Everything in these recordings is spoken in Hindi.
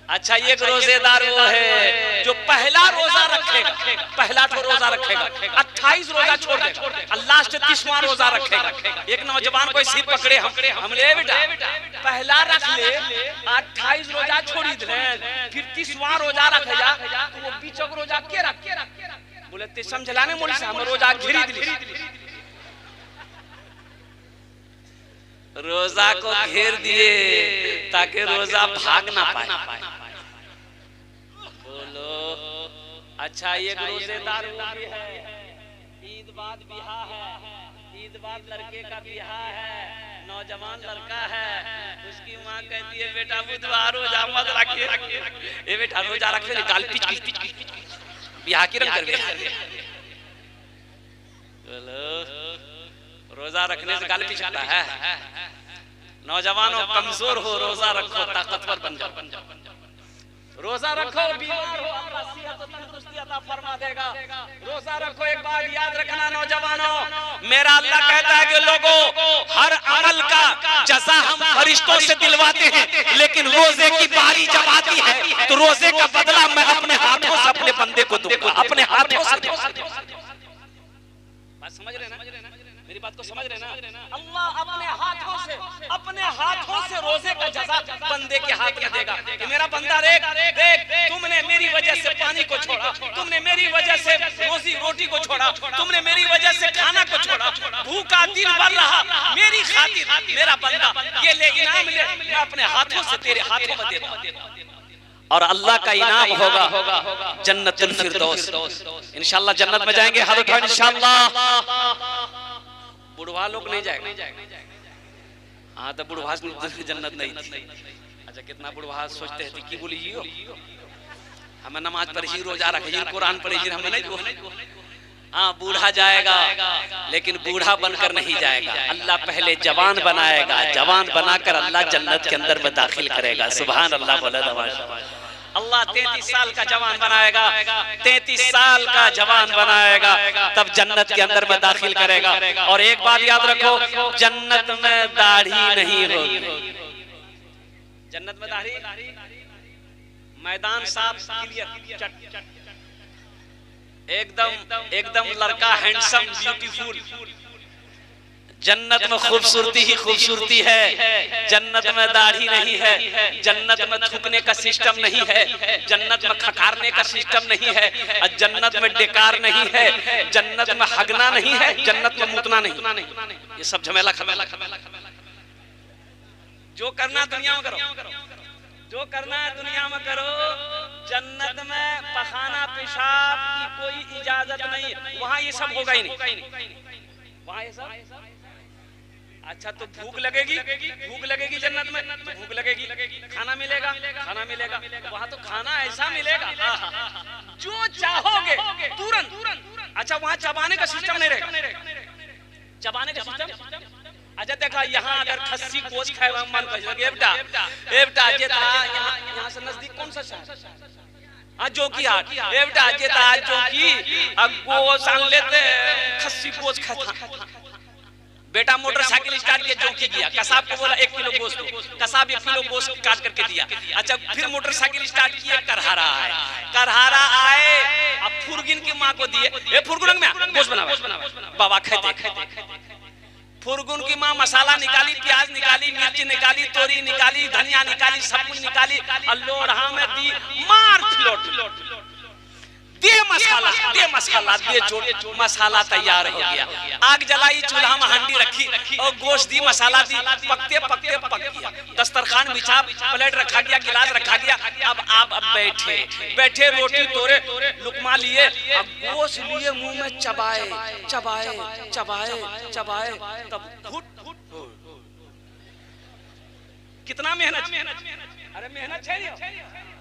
अच्छा ये रोजेदार वो है जो पहला रोजा रखेगा, पहला तो रोजा रखेगा, 28 रोजा छोड़ देगा और लास्ट 30वां रोजा रखेगा। एक नौजवान को सिर पकड़े हमले बेटा पहला रख ले 28 रोजा छोड़ी दे फिर 30वां रोजा रखेगा तो वो बीचक रोजा के रख बोले ते समझलाने मोली से हम रोजा घेरी दिली रोजा को घेर दिए ताकि रोजा भाग ना पाए। बोलो अच्छा ये रोजेदार भी है, ईद बाद बियाह है, ईद बाद लड़के का बियाह है, नौजवान लड़का है, उसकी माँ कहती है बेटा बुधवार रोजा मत रखिए, ये बेटा रोजा रखे गाल पिच पिच पिच पिच बियाह की रंग कर दे। बोलो रोजा रखने से गाल पिछाता है। नौजवानों कमजोर हो रोजा रखो ताकतवर बन जाओ। रोजा रखो बीमार हो अल्लाह सेहत और तंदुरुस्ती अता फरमा देगा। रोजा रखो एक बात याद रखना नौजवानों, मेरा अल्लाह कहता है कि लोगों हर अमल का जज़ा हम फरिश्तों से दिलवाते हैं, लेकिन रोजे की बारी जब आती है तो रोजे का बदला मैं अपने हाथों से अपने बंदे को दूंगा, अपने हाथों से। बात समझ रहे ना, मेरी बात को समझ रहे ना? अल्लाह अपने हाथों से रोजे का जज़ा बंदे के हाथ में देगा कि मेरा बंदा देख तुमने मेरी वजह से पानी को छोड़ा, तुमने मेरी वजह से रोटी को छोड़ा, तुमने मेरी वजह से खाना को छोड़ा, भूखा दिन भर रहा मेरी खातिर, मेरा बंदा ये ले इनाम ले, मैं अपने हाथों से तेरे हाथों में देता और अल्लाह का इनाम होगा जन्नतुल फिरदौस। इंशाअल्लाह जन्नत में जाएंगे, हाथ उठाओ इंशाअल्लाह। बुढ़वा लोग नहीं जाएगा, हाँ तो बुढ़वा जन्नत नहीं थी। अच्छा कितना बुढ़वा सोचते हैं कि बोली हमें नमाज पढ़ी, रोजा रखी, कुरान पढ़ी, हमें नहीं। हाँ बूढ़ा जाएगा लेकिन बूढ़ा बनकर नहीं जाएगा, अल्लाह पहले जवान बनाएगा, जवान बनाकर अल्लाह जन्नत के अंदर में दाखिल करेगा। सुभान अल्लाह बोला अल्लाह 33 साल का जवान बनाएगा, 33 साल का जवान बनाएगा तब जन्नत के अंदर में दाखिल करेगा। और एक बात याद रखो, जन्नत में दाढ़ी नहीं होगी, जन्नत में दाढ़ी मैदान साफ क्लियर एकदम लड़का हैंडसम ब्यूटीफुल। जन्नत में खूबसूरती ही खूबसूरती है, जन्नत में दाढ़ी नहीं है, जन्नत में थूकने का सिस्टम नहीं है, जन्नत में खकारने का सिस्टम नहीं है, जन्नत में डेकार नहीं है, जन्नत में हगना नहीं है, जन्नत में मुतना नहीं, ये सब झमेला खमेला। जो करना दुनिया में करो, जो करना है दुनिया में करो, जन्नत में पखाना पेशाब की कोई इजाजत नहीं, वहां ये सब होगा ही नहीं, वहां ये सब। अच्छा तो भूख लगेगी जन्नत में, भूख लगेगी, खाना मिलेगा, वहां तो खाना ऐसा मिलेगा जो चाहोगे तुरंत। अच्छा वहां चबाने का सिस्टम नहीं रहेगा, चबाने का सिस्टम। अच्छा देखा यहाँ अगर खस्सी गोश्त खाए मन बेटा यहाँ से नजदीक कौन सा शहर जो की हाट बेटा जो की गोश्त आन लेते खस्सी गोश्त खाता बेटा मोटरसाइकिल स्टार्ट किया, चौकी गया, कसाब को बोला 1 किलो गोश्त, कसाब 1 किलो गोश्त काट करके दिया। अच्छा फिर मोटरसाइकिल स्टार्ट किया, करहारा आए, अब फुरगिन की माँ को दिए, ए फुरगुन में गोश्त बना बाबा खाते। फुरगुन की माँ मसाला निकाली, प्याज निकाली, मिर्च निकाली, तोरी निकाली, धनिया निकाली, सब कुछ निकाली, अल्लोढ़ा में दी, मार फिलोट दे मसाला दे जोड़, मसाला तैयार हो गया। आग जलाई, चूल्हा में हांडी रखी और गोश्त दी, मसाला दी, पकते पक गया। दस्तरखान बिछा, प्लेट रखा गया, गिलास रखा गया। अब आप बैठे रोटी तोड़े, लुकमा लिए, अब गोश्त लिए, मुंह में चबाए तब कितना मेहनत। अरे मेहनत है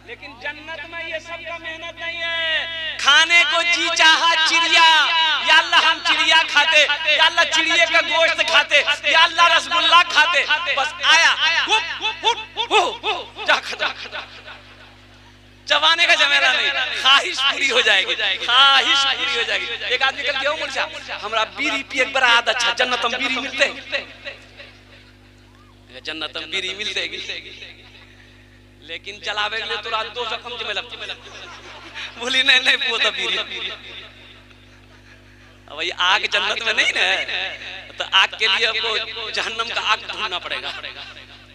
लेकिन जन्नत में ये सब का मेहनत नहीं है। खाने को जी चाहा चिड़िया, या अल्लाह हम चिड़िया खाते, या अल्लाह चिड़िया का गोश्त खाते, या अल्लाह रसगुल्ला खाते, बस आया चबाने का जमेला नहीं, ख्वाहिश पूरी हो जाएगी, ख्वाहिश पूरी हो जाएगी। एक आदमी कल क्यों मुर्जा हमरा बीड़ी पिए एक बड़ा आदत अच्छा, जन्नत में बीड़ी मिलते, जन्नत में बीड़ी मिलते लेकिन चलावे के लिए तो रात 2 जख्म में लगती। बोली नहीं नहीं वो तो बीरी। अब भाई आग जन्नत में नहीं ना, तो आग के लिए आपको जहन्नम का आग ढूंढना पड़ेगा।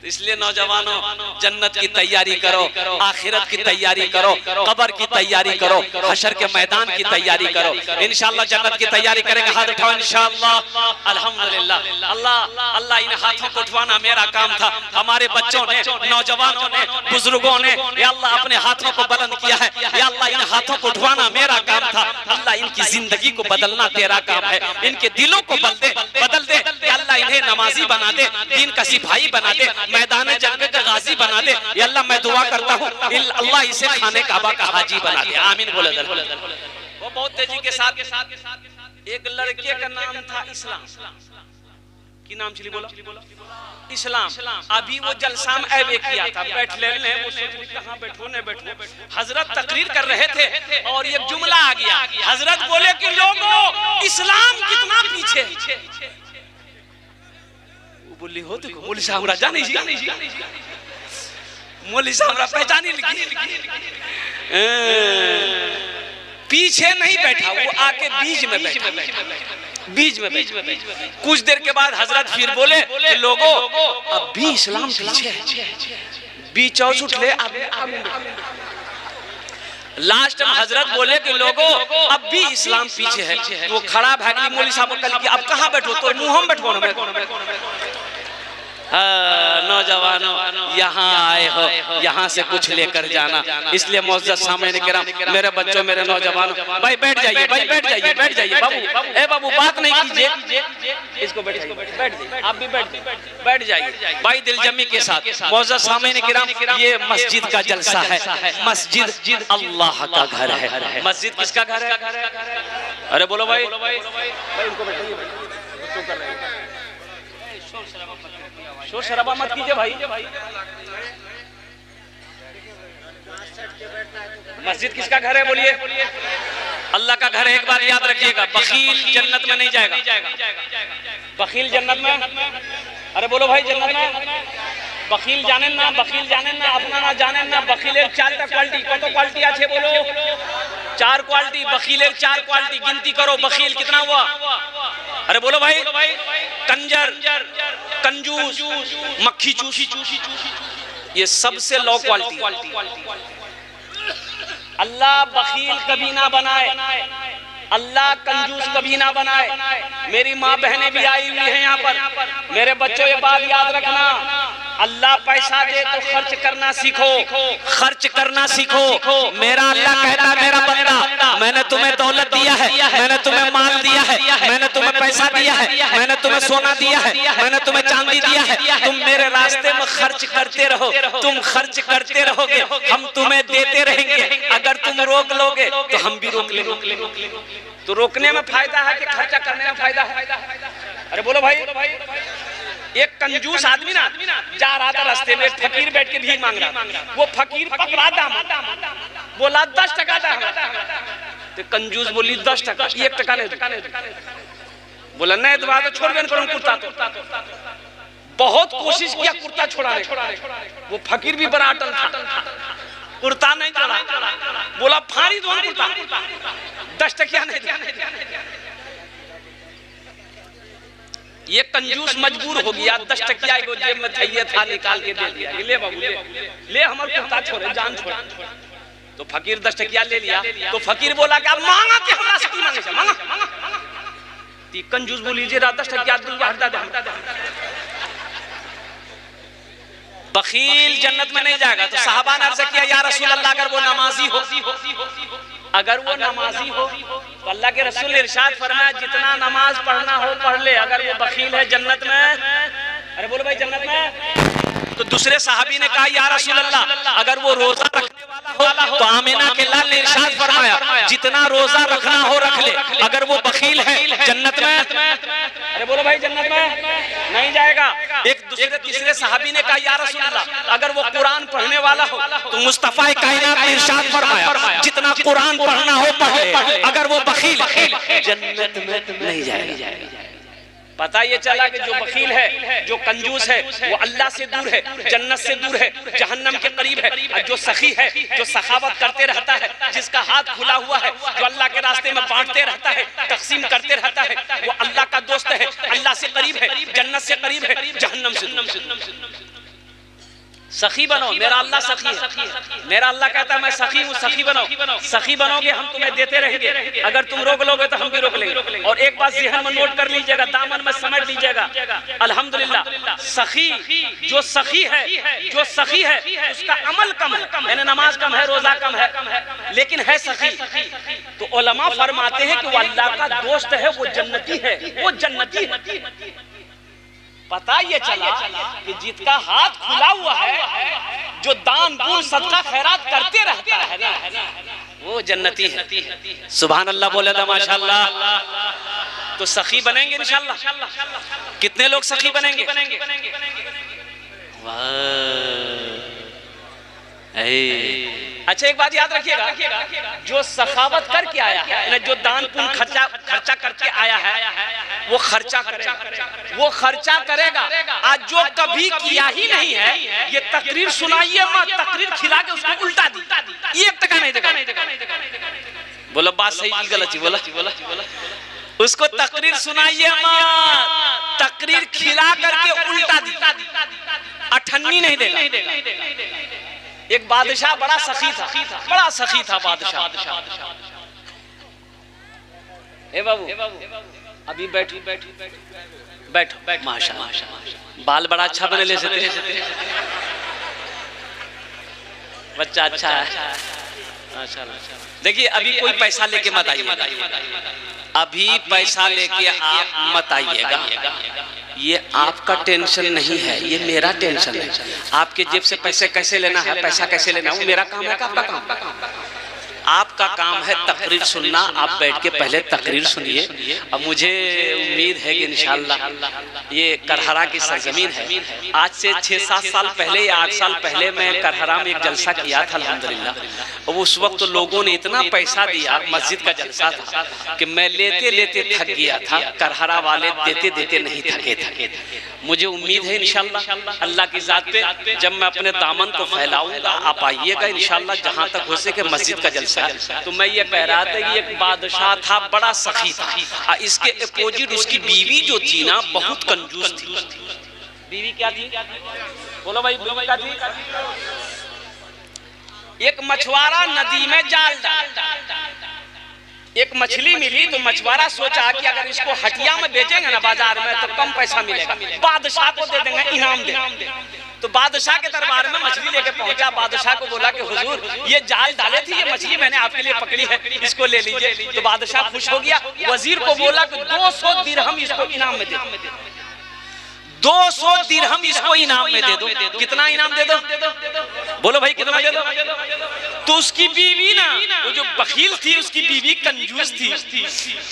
तो इसलिए नौजवानों जन्नत की तैयारी करो, आखिरत की तैयारी करो, कब्र की तैयारी करो, हशर के मैदान की तैयारी करो। इंशाअल्लाह जन्नत की तैयारी करेंगे। हाथ उठाओ इंशाअल्लाह। अल्हम्दुलिल्लाह। अल्लाह अल्लाह इन हाथों को उठवाना मेरा काम था। हमारे बच्चों ने, नौजवानों ने, बुजुर्गों ने या अल्लाह अपने हाथों को बुलंद किया है। या अल्लाह इन हाथों को उठवाना मेरा काम था। अल्लाह इनकी जिंदगी को बदलना तेरा काम है। इनके दिलों को बदल दे। अल्लाह इन्हें नमाजी बना दे, दीन का सिपाही बना दे, मैदान जंग का गाजी बना दे। या अल्लाह मैं दुआ करता हूँ अल्लाह इसे खाने काबा का हाजी बना दे। आमीन बोले। वो बहुत तेजी के साथ एक लड़के का नाम था इस्लाम। की नाम चली बोला इस्लाम। अभी वो जलसाम ऐबे किया था, बैठ ले वो सोच कहाँ बैठो न बैठो। हजरत तकरीर कर रहे थे और एक जुमला आ गया। हजरत बोले कि लोगों इस्लाम कितना पीछे। बोली हो तो मौलवी साहब जानी मौलवी साहब पहचानी लगी। पीछे नहीं बैठा, वो आके बीच में बैठा। कुछ देर के बाद हजरत फिर बोले लोगों अब भी इस्लाम पीछे है। बीच चौसठ ले लास्ट में हजरत बोले कि लोगों अब भी इस्लाम पीछे है। वो खड़ा भागली मौलवी साहब कल की अब कहाँ बैठो, तो मुंह हम बैठो ना। नौजवानों यहाँ आए हो, यहाँ से कुछ लेकर जाना। इसलिए मुअज़्ज़ज़ सामईन किराम, मेरे बच्चों, मेरे नौजवानों, भाई बैठ जाइए, भाई बैठ जाइए। बाबू ए बाबू बात नहीं कीजिए, इसको बैठ आप भी बैठ जाइए भाई दिल जमी के साथ। मुअज़्ज़ज़ सामईन किराम, ये मस्जिद का जलसा है। मस्जिद अल्लाह का घर है। मस्जिद किसका घर है? अरे बोलो भाई उनको बैठाइए। शोर शराबा मत कीजिए भाई। मस्जिद किसका घर है बोलिए? अल्लाह का घर है। एक बार याद रखिएगा, बखील जन्नत में नहीं जाएगा। बखील जन्नत में, अरे बोलो भाई जन्नत में बखील जाने ना, बखील जाने ना, अपना ना जाने ना। बखीलेर 4टा क्वालिटी, कत क्वालिटी আছে बोलो? 4 क्वालिटी। बखीलेर 4 क्वालिटी गिनती करो। बखील कितना हुआ? अरे बोलो भाई। कंजर, कंजूस, मक्खी चूसी, ये सबसे लो क्वालिटी। अल्लाह बखील कभी ना बनाए, अल्लाह कंजूस कभी ना बनाए। मेरी माँ बहनें भी आई हुई हैं यहाँ पर। मेरे बच्चों ये बात याद रखना, अल्लाह पैसा दे तो खर्च करना सीखो, खर्च करना सीखो। मेरा अल्लाह कहता है मेरा बंदा, मैंने तुम्हें दौलत दिया है, मैंने तुम्हें माल दिया है, मैंने तुम्हें पैसा दिया है, मैंने तुम्हें सोना दिया है, मैंने तुम्हें चांदी दिया है। तुम मेरे रास्ते में खर्च करते रहो, तुम खर्च करते रहोगे, हम तुम्हें देते रहेंगे। अगर तुम रोक लोगे तो हम भी रोक लेंगे। तो रोकने में फायदा है कि खर्चा करने में फायदा है? अरे बोलो भाई। एक कंजूस आदमी ना जा रहा था रास्ते में, फकीर बैठ के भीख मांग रहा। वो फकीर पकड़ा दाम, बोला 10 टका दाम। तो कंजूस बोली 10 टका, 1 टका नहीं। बोला नहीं तो बात छोड़ देना करूं कुर्ता। तो बहुत कोशिश किया कुर्ता छोड़ाने, वो फकीर भी बड़ा अटल था, कुर्ता नहीं छोड़ा। बोला फाड़ी दो कुर्ता, 10 टकिया नहीं। ये कंजूस मजबूर हो गया, 10 टकिया को जेब में चाहिए था, निकाल के दे दिया। ले बाबू ले हमारे कुर्ता छोड़े, जान छोड़। तो फकीर 10 टकिया ले लिया। तो फकीर बोला कि अब मांगा के हमरा से की मांगे से मांगा। ती कंजूस बोली जे 10 टकिया हटा दे। बखील जन्नत में नहीं जाएगा। तो साहबा ने अर्ज किया या रसूल अल्लाह, अगर वो नमाजी हो, अगर वो नमाजी हो तो अल्लाह के रसूल ने इरशाद फरमाया जितना नमाज पढ़ना हो पढ़ ले। अगर वो बखील है जन्नत में, अरे बोलो भाई जन्नत में। तो दूसरे साहबी ने कहा या रसूल अल्लाह, अगर वो रोजा रखने वाला हो तो आमिना के लाल ने इरशाद फरमाया जितना रोजा रखना हो रख ले। अगर वो बखील है जन्नत में, अरे बोलो भाई जन्नत में नहीं जाएगा। एक दूसरे तीसरे साहबी ने कहा या रसूल अल्लाह, अगर वो कुरान पढ़ने वाला हो तो मुस्तफा कायनात ने इरशाद फरमाया जितना कुरान पढ़ना हो पढ़ ले। अगर वो बखील है जन्नत में नहीं जाएगा। पता ये चला कि जो बखील है, जो कंजूस है, वो अल्लाह से दूर है, जन्नत से दूर है, जहन्नम के करीब है। और जो सखी है, जो सखावत करते रहता है, जिसका हाथ खुला हुआ है, जो अल्लाह के रास्ते में बांटते रहता है, तकसीम करते रहता है, वो अल्लाह का दोस्त है, अल्लाह से करीब है, जन्नत से करीब है, जहन्नम से दूर। सखी बनो, मेरा अल्लाह सखी है, मेरा अल्लाह कहता है मैं सखी हूँ, सखी बनो। सखी बनोगे हम तुम्हें देते रहेंगे, अगर तुम रोक लोगे तो हम भी रोक लेंगे। और एक बात ज़हन में नोट कर लीजिएगा, दामन में समझ लीजिएगा, अल्हम्दुलिल्लाह सखी जो सखी है, जो सखी है उसका अमल कम है, यानी नमाज कम है, रोजा कम है, लेकिन है सखी। तो उलमा फरमाते हैं कि वो अल्लाह का दोस्त है, वो जन्नती है, वो जन्नती है। पता ये चला कि जिसका हाथ खुला हुआ है, जो दान गुण सदका खैरात करते रहता है ना, वो जन्नती है। सुभान अल्लाह बोले तो माशाअल्लाह। तो सखी बनेंगे इंशाअल्लाह। कितने लोग सखी बनेंगे? अच्छा एक बात याद रखिएगा, जो सखावत करके आया है, जो दान पुण्य खर्चा करके आया है, वो खर्चा करेगा, वो खर्चा करेगा। आज जो कभी किया ही नहीं है, ये तकरीर सुनाइए मत, तकरीर खिला के उसको उल्टा दी, एक टका नहीं देगा। बोला बात सही की गलत ही बोला, उसको तकरीर सुनाइए मत, तकरीर खिला करके उल्टा दी, अठन्नी नहीं देगा। एक बादशाह बड़ा सखी था, बड़ा सखी था बादशाह। ए बाबू अभी बैठो माशाअल्लाह, बाल बड़ा अच्छा बने ले सकते, बच्चा अच्छा है माशाअल्लाह। देखिए अभी कोई पैसा लेके मत आइएगा, अभी पैसा लेके आप मत आइएगा, ये आपका टेंशन नहीं है, ये मेरा टेंशन है। आपके जेब से पैसे कैसे लेना है, पैसा कैसे लेना है, वो मेरा काम है कि आपका काम? आपका काम है तकरीर सुनना। आप बैठ के पहले तकरीर सुनिए। अब मुझे उम्मीद है कि इंशाअल्लाह ये करहरा की सरजमीन है। आज से 6-7 साल पहले या 8 साल पहले मैं करहरा में एक जलसा किया था अल्हम्दुलिल्लाह। उस वक्त तो लोगों ने इतना पैसा दिया, मस्जिद का जलसा था, कि मैं लेते लेते थक गया था। करहरा वाले देते देते नहीं थके। मुझे उम्मीद है इंशाअल्लाह अल्लाह की जात पे जब मैं अपने दामन को फैलाऊंगा, आप आइएगा इंशाअल्लाह। जहाँ तक हो सके मस्जिद का जलसा। तो मैं ये कह रहा था कि एक बादशाह था, बड़ा सखी था। इसके अपोजिट उसकी बीवी जो थी ना, बहुत कंजूस थी। बीवी क्या थी? बोलो भाई, बीवी क्या थी? एक मछुआरा नदी में जाल डाला, एक मछली मिली तो मछुआरा सोचा कि अगर इसको हटिया में बेचेंगे ना बाजार में तो कम पैसा मिलेगा, बादशाह को दे देंगे, इनाम दे। तो बादशाह के दरबार में मछली लेके पहुंचा। बादशाह को बोला कि हुजूर ये जाल डाले थे, ये मछली मैंने आपके लिए पकड़ी है, इसको ले लीजिए। तो बादशाह खुश हो गया। वजीर को बोला कि 200 दिरहम इसको इनाम में दे दो, 200 दिरहम इसको इनाम में दे दो। कितना इनाम दे दो? बोलो भाई कितना दे दो? तो उसकी बीवी ना, वो जो बखील थी, उसकी बीवी कंजूस थी।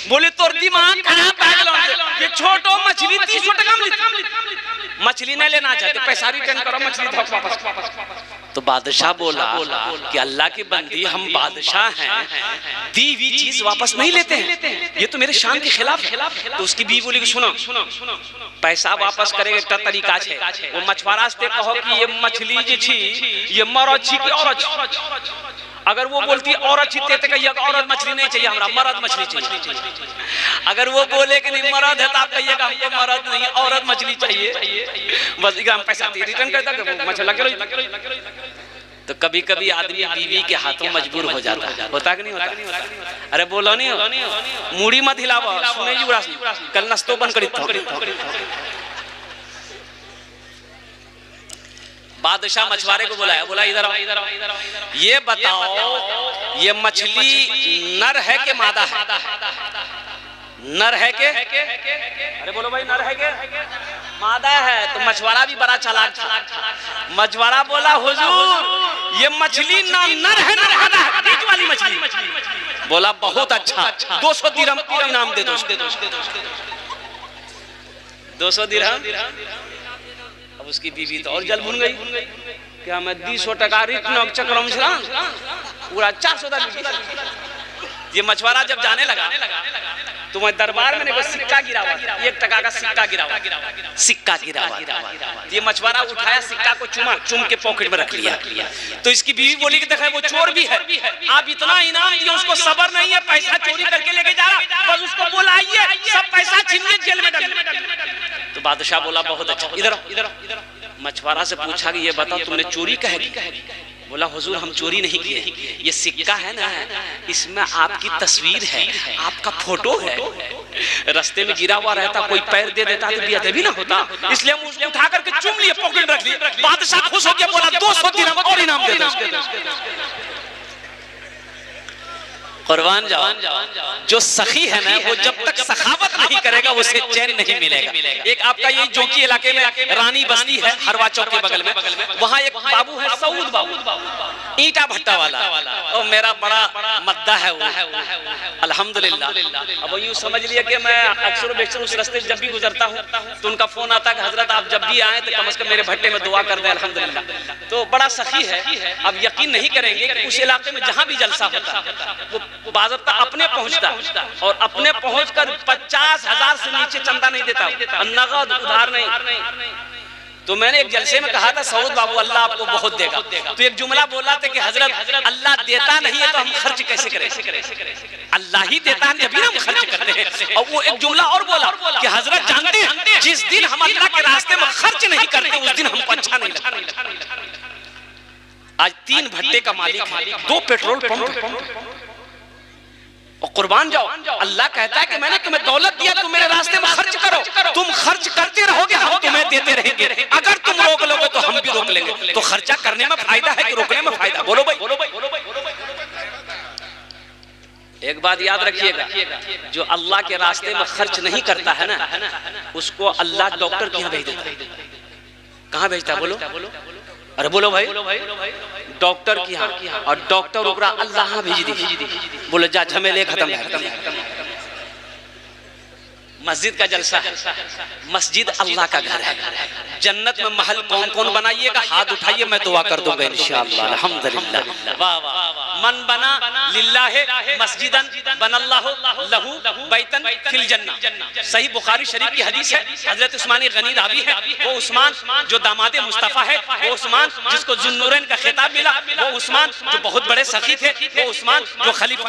बोले तो दिमाग खराब है, ये छोटो मछली 300 टका मछली नहीं लेना चाहते, पैसा रिटर्न करो, मछली दो वापस। तो बादशाह बोला कि अल्लाह की बंदी, हम बादशाह हैं, दी हुई चीज वापस नहीं लेते हैं, ये तो मेरे शान के खिलाफ है। तो उसकी बीवी बोली कि सुनो, पैसा वापस करेगा एक तरीका है। वो मछुआरा से कहो कि ये मछली जी छी, ये मरद छी की औरत? अगर वो बोलती औरत छी ते कहिए औरत मछली नहीं चाहिए, हमरा मर्द मछली चाहिए। अगर वो बोले कि नहीं मर्द है तो आप कहिएगा हमको मर्द नहीं, औरत मछली चाहिए। बस हम पैसा रिटर्न कर देंगे, मछली लगे। तो कभी कभी आदमी बीवी के हाथों मजबूर हो जाता है, होता कि नहीं होता? अरे बोलो नहीं हो, मुड़ी मत हिलावा, सुने जी कल नस्तो बंद करी। बादशाह मछुआरे को बुलाया, बोला इधर आओ, ये बताओ ये मछली नर है के मादा है? नर है के? अरे बोलो भाई, नर है के मादा है? तो मछुआरा भी बड़ा चालाक था। मछुआरा बोला हुजूर ये मछली ना नर है ना मादा है, बीच वाली मछली। बोला बहुत अच्छा, 200 दिरहम और इनाम दे दो। 200 दिरहम। अब उसकी बीवी तो और जल भुन गई, क्या मैं 200 टका रिटर्न चक्र पूरा 400 ये मछुआरा जब जाने लगा तो मैं दरबार में देखो सिक्का गिरा हुआ, 1 टका का सिक्का गिरा हुआ, सिक्का गिरा हुआ। ये मछुआरा उठाया सिक्का को, चुम के पॉकेट में रख लिया। तो इसकी बीवी बोली कि देखा वो चोर भी है, आप इतना इनाम दिए उसको सबर नहीं है, पैसा चोरी करके लेके जा रहा, बस उसको बुलाइए, सब पैसा छीन के जेल में डालिए। तो बादशाह बोला बहुत अच्छा, इधर मछुआरा से पूछा कि ये बताओ तुमने चोरी कह की? बोला हुजूर हम चोरी नहीं किए, ये सिक्का है ना, इसमें आपकी तस्वीर है, आपका फोटो है, रास्ते में गिरा हुआ रहता, कोई पैर दे देता तो बेअदबी ना होता, इसलिए हम उसको उठा करके चुम लिए, पॉकेट रख लिए। बादशाह खुश हो गया, बोला 200 दिरहम और इनाम दे दो। कुर्बान जाओ, जो सखी है ना वो जब तक सखावत नहीं करेगा उसे चैन नहीं मिलेगा। एक आपका यही जोकी इलाके में रानी बस्ती है, हरवा चौक के बगल में, वहाँ एक बाबू है सऊद बाबू, ईंटा भट्टा वाला, और मेरा बड़ा मद्दा है वो, अल्हम्दुलिल्लाह। अब यूँ समझ लिया कि मैं अक्सर बेक्सर उस रास्ते से जब भी गुजरता हूँ तो उनका फोन आता है कि हजरत आप जब भी आए तो कम से कम मेरे भट्टे में दुआ कर दें, अल्हम्दुलिल्लाह। तो बड़ा सखी है। अब यकीन नहीं करेंगे उस इलाके में जहाँ भी जलसा होता वो बाज़ाब्ता अपने पहुंचता और अपने पहुंचकर 50,000 से नीचे चंदा नहीं देता, नगद उधार नहीं। तो मैंने एक जलसे में कहा था सऊद बाबू अल्लाह आपको बहुत देगा, तो एक जुमला बोला था कि हजरत अल्लाह देता नहीं है तो हम खर्च कैसे करें? अल्लाह ही देता है तभी हम खर्च करते हैं। और वो एक जुमला और बोला कि हजरत जानते हैं जिस दिन हम अल्लाह के रास्ते में खर्च नहीं करते उस दिन हमको अच्छा नहीं लगता। आज 3 भट्टे का मालिक है, 2 पेट्रोल पंप, और कुर्बान जाओ, अल्लाह कहता है कि मैंने तुम्हें दौलत दिया, तुम मेरे रास्ते में खर्च करो, तुम खर्च करते रहोगे हम तुम्हें देते रहेंगे, अगर तुम रोक लोगे तो हम भी रोक लेंगे। तो खर्चा करने में फायदा है कि रोकने में फायदा? बोलो भाई। एक बात याद रखिएगा, जो अल्लाह के रास्ते में खर्च नहीं करता है ना उसको अल्लाह डॉक्टर के यहाँ भेज देता है। कहाँ भेजता है बोलो? अरे बोलो भाई, डॉक्टर की यहाँ, और डॉक्टर ओकरा अल्लाह भेज दी, बोले जा झमेले खत्म है। मस्जिद का जलसा है, मस्जिद अल्लाह का घर है, जन्नत में महल कौन कौन बनाइएगा हाथ उठाइए, मैं दुआ कर दूंगा इंशाअल्लाह। अल्हम्दुलिल्लाह, वाह वाह। मन बना लिल्लाह मस्जिदन बनल्लाहु लहू बैतन फिल जन्नह, सही बुखारी शरीफ की हदीस है। हजरत उस्मान गनी रावी है, वो उस्मान जो दामादे मुस्तफा है, वो उस्मान जिसको जुन्नूरैन का खिताब मिला, वो उस्मान जो बहुत बड़े सखी थे, वो उस्मान जो खलीफा